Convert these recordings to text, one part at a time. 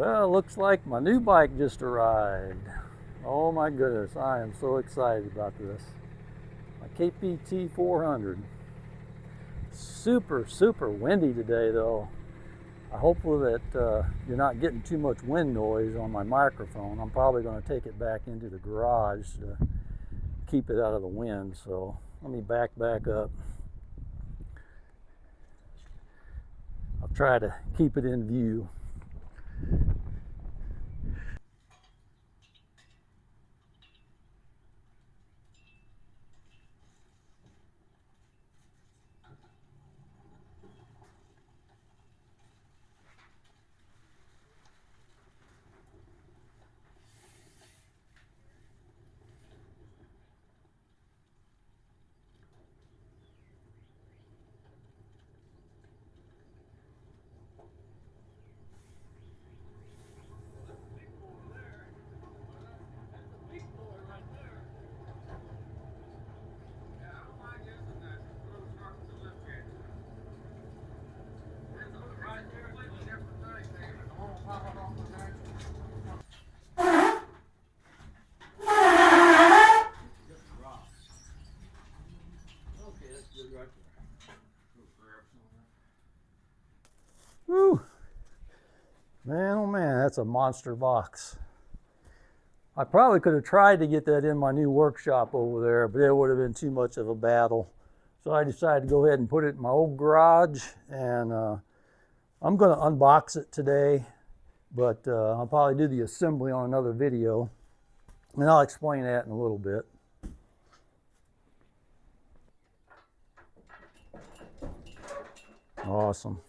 Well, looks like my new bike just arrived. Oh my goodness, I am so excited about this. My KPT 400. Super windy today though. I hope that you're not getting too much wind noise on my microphone. I'm probably going to take it back into the garage to keep it out of the wind. So let me back up. I'll try to keep it in view. Whew. Man, oh man, that's a monster box. I probably could have tried to get that in my new workshop over there, but it would have been too much of a battle. So I decided to go ahead and put it in my old garage, and I'm going to unbox it today, but I'll probably do the assembly on another video, and I'll explain that in a little bit. Awesome.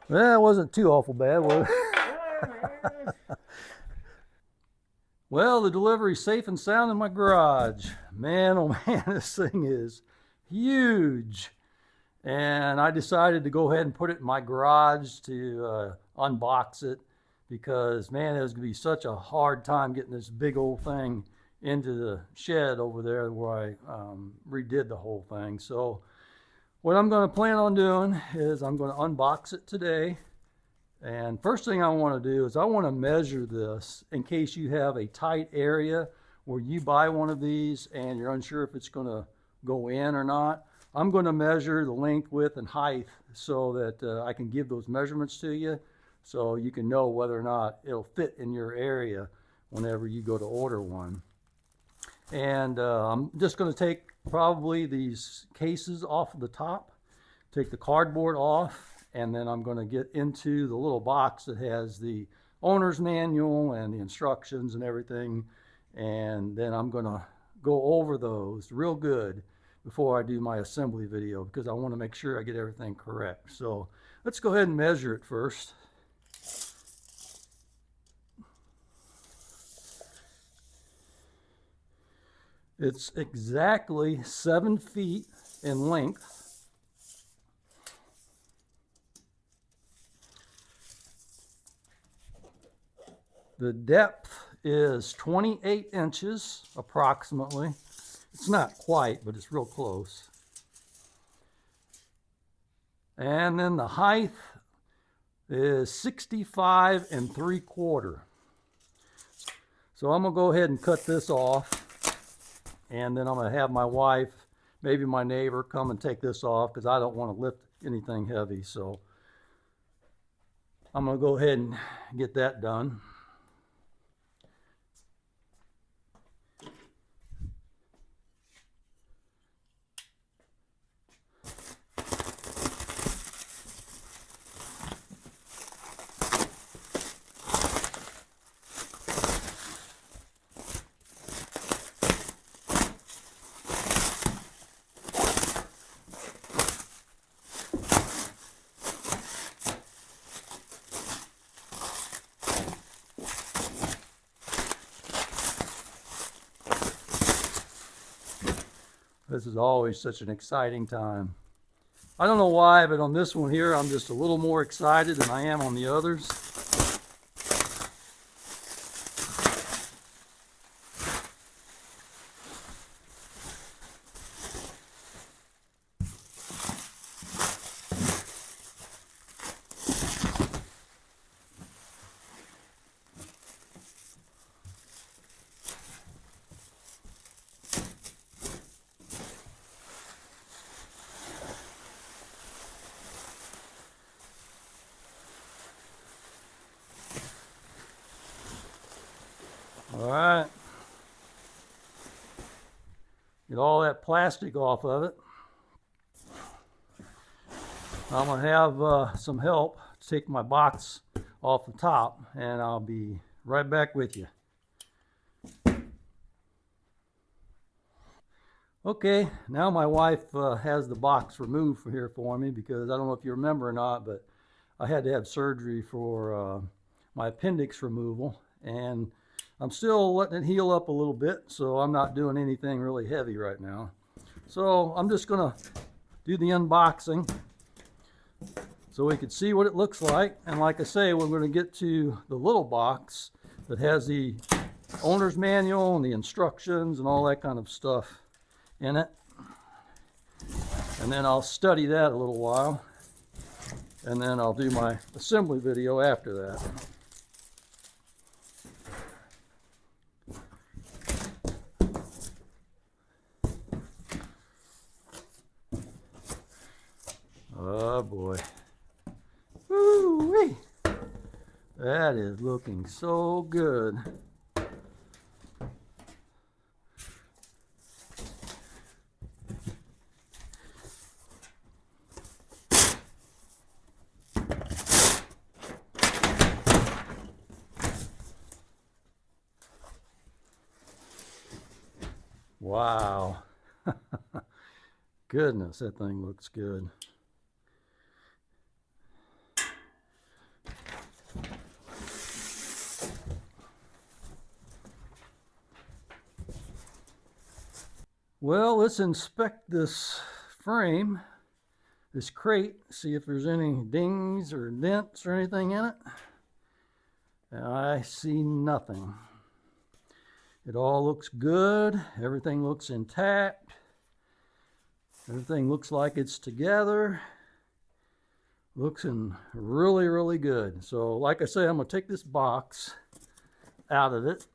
Well, it wasn't too awful bad, was it? Well, the delivery's safe and sound in my garage. Man, oh man, this thing is huge. And I decided to go ahead and put it in my garage to unbox it because, man, it was going to be such a hard time getting this big old thing into the shed over there where I redid the whole thing. So what I'm going to plan on doing is I'm going to unbox it today. And first thing I want to do is I want to measure this in case you have a tight area where you buy one of these and you're unsure if it's going to go in or not. I'm going to measure the length, width, and height so that I can give those measurements to you so you can know whether or not it'll fit in your area whenever you go to order one. And I'm just going to take probably these cases off of the top, take the cardboard off, and then I'm going to get into the little box that has the owner's manual and the instructions and everything, and then I'm going to go over those real good before I do my assembly video because I want to make sure I get everything correct. So let's go ahead and measure it first. It's exactly 7 feet in length. The depth is 28 inches approximately. It's not quite, but it's real close. And then the height is 65 3/4. So I'm gonna go ahead and cut this off. And then I'm going to have my wife, maybe my neighbor, come and take this off because I don't want to lift anything heavy. So I'm going to go ahead and get that done. This is always such an exciting time. I don't know why, but on this one here, I'm just a little more excited than I am on the others. all that plastic off of it. I'm going to have some help to take my box off the top, and I'll be right back with you. Okay, now my wife has the box removed from here for me, because I don't know if you remember or not, but I had to have surgery for my appendix removal, and I'm still letting it heal up a little bit, so I'm not doing anything really heavy right now. So I'm just gonna do the unboxing so we can see what it looks like. And like I say, we're going to get to the little box that has the owner's manual and the instructions and all that kind of stuff in it. And then I'll study that a little while, and then I'll do my assembly video after that. Oh boy. Woo-wee. That is looking so good. Wow. Goodness, that thing looks good. Well, let's inspect this frame, this crate, see if there's any dings or dents or anything in it. And I see nothing. It all looks good. Everything looks intact. Everything looks like it's together. Looking really, really good. So like I say, I'm going to take this box out of it.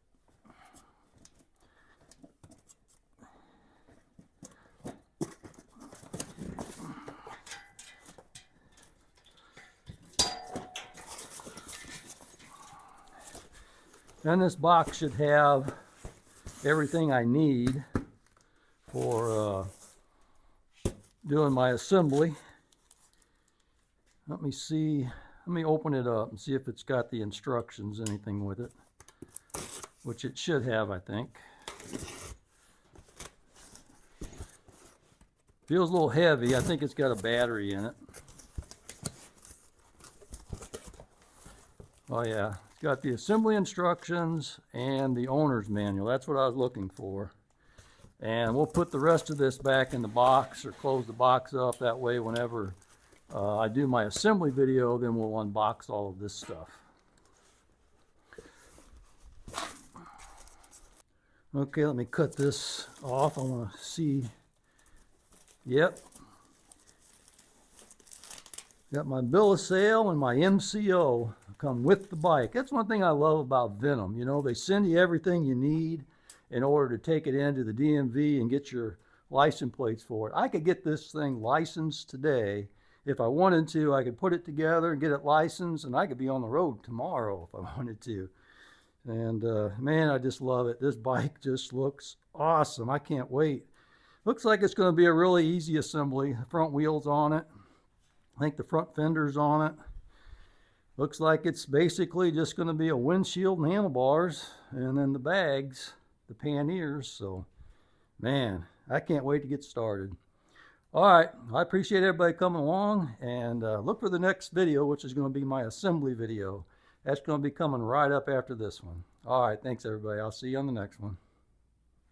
And this box should have everything I need for doing my assembly. Let me see, let me open it up and see if it's got the instructions, anything with it, which it should have, I think. Feels a little heavy. I think it's got a battery in it. Oh yeah, it's got the assembly instructions and the owner's manual. That's what I was looking for. And we'll put the rest of this back in the box, or close the box up. That way whenever I do my assembly video, then we'll unbox all of this stuff. Okay, let me cut this off. I want to see. Yep. Got my bill of sale and my MCO come with the bike. That's one thing I love about Venom. You know, they send you everything you need in order to take it into the DMV and get your license plates for it. I could get this thing licensed today. If I wanted to, I could put it together and get it licensed, and I could be on the road tomorrow if I wanted to. And man, I just love it. This bike just looks awesome. I can't wait. Looks like it's going to be a really easy assembly. The front wheels on it. I think the front fender's on it. Looks like it's basically just going to be a windshield and handlebars, and then the bags, the panniers. So, man, I can't wait to get started. All right, I appreciate everybody coming along, and look for the next video, which is going to be my assembly video. That's going to be coming right up after this one. All right, thanks everybody. I'll see you on the next one.